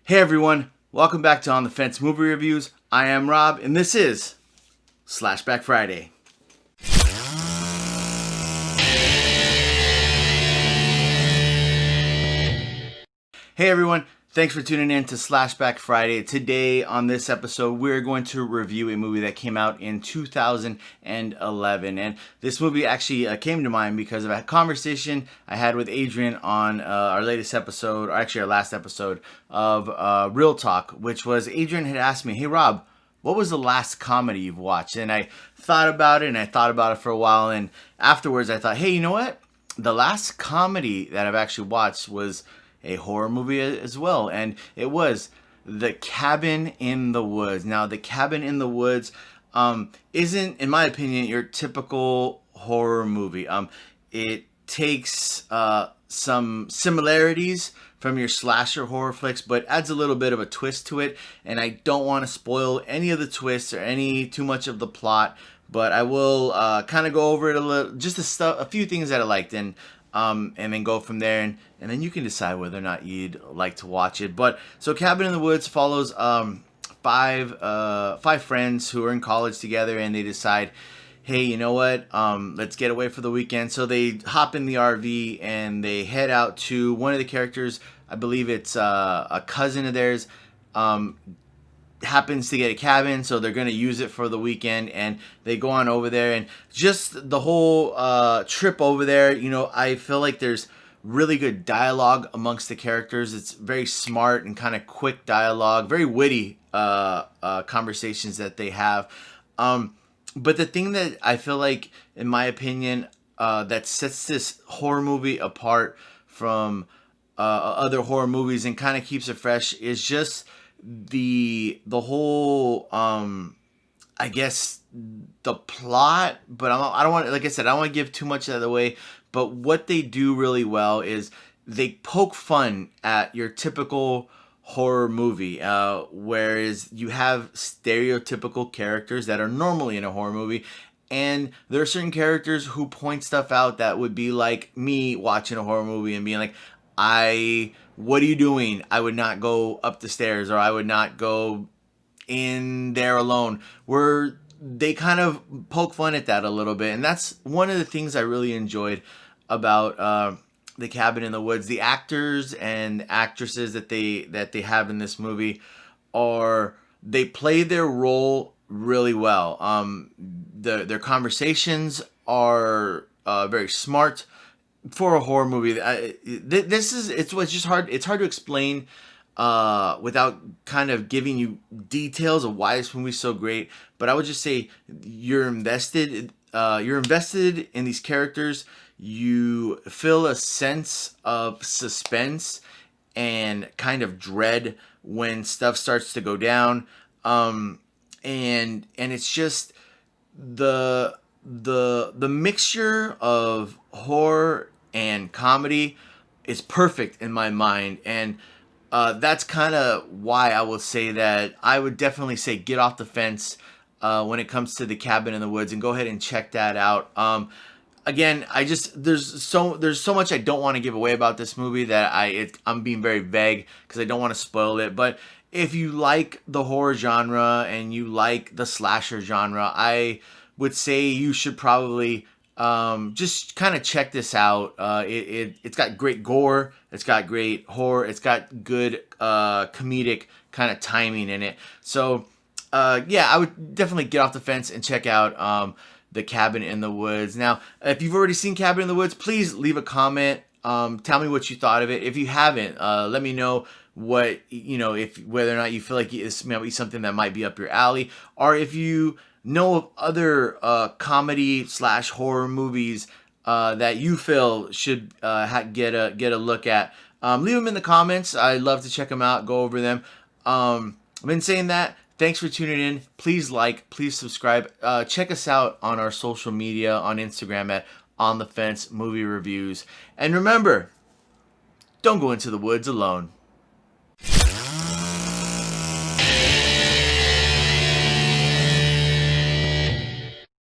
Hey everyone, welcome back to On the Fence Movie Reviews. I am Rob, and this is SlashBack Friday. Hey everyone, thanks for tuning in to SlashBack Friday. Today on this episode, we're going to review a movie that came out in 2011. And this movie actually came to mind because of a conversation I had with Adrian on our latest episode, or actually our last episode of Real Talk, which was Adrian had asked me, hey Rob, what was the last comedy you've watched? And I thought about it for a while. And afterwards I thought, hey, you know what? The last comedy that I've actually watched was a horror movie as well, and it was The Cabin in the Woods. Now, The Cabin in the Woods isn't, in my opinion, your typical horror movie. It takes some similarities from your slasher horror flicks, but adds a little bit of a twist to it, and I don't want to spoil any of the twists or any too much of the plot, but I will kind of go over it a little, just a few things that I liked, and then go from there, and then you can decide whether or not you'd like to watch it. But so Cabin in the Woods follows five friends who are in college together, and they decide, hey, you know what? Let's get away for the weekend. So they hop in the RV and they head out to one of the characters. I believe it's a cousin of theirs. Happens to get a cabin, so they're going to use it for the weekend, and they go on over there, and just the whole trip over there, you know, I feel like there's really good dialogue amongst the characters. It's very smart and kind of quick dialogue, very witty conversations that they have. But the thing that I feel like, in my opinion, that sets this horror movie apart from other horror movies and kind of keeps it fresh is just the whole I guess the plot. But I don't want, like I said, I don't want to give too much of that away, but what they do really well is they poke fun at your typical horror movie, whereas you have stereotypical characters that are normally in a horror movie, and there are certain characters who point stuff out that would be like me watching a horror movie and being like, what are you doing? I would not go up the stairs, or I would not go in there alone. Where they kind of poke fun at that a little bit, and that's one of the things I really enjoyed about The Cabin in the Woods. The actors and actresses that they have in this movie they play their role really well. Their conversations are very smart. For a horror movie, it's just hard. It's hard to explain without kind of giving you details of why this movie's so great. But I would just say you're invested. You're invested in these characters. You feel a sense of suspense and kind of dread when stuff starts to go down. And it's just the mixture of horror and comedy is perfect in my mind, and that's kind of why I will say that I would definitely say get off the fence when it comes to The Cabin in the Woods, and go ahead and check that out. Again, there's so much I don't want to give away about this movie that I'm being very vague because I don't want to spoil it. But if you like the horror genre and you like the slasher genre, I would say you should probably just kind of check this out. It's got great gore, it's got great horror, it's got good comedic kind of timing in it. So yeah, I would definitely get off the fence and check out The Cabin in the Woods. Now, if you've already seen Cabin in the Woods, please leave a comment. Tell me what you thought of it. If you haven't, let me know whether or not you feel like this might be something that might be up your alley, or if you know of other comedy / horror movies that you feel should get a look at. Leave them in the comments. I'd love to check them out, go over them. I've been saying that. Thanks for tuning in. Please please subscribe. Check us out on our social media on Instagram at On the Fence Movie Reviews. And remember, don't go into the woods alone.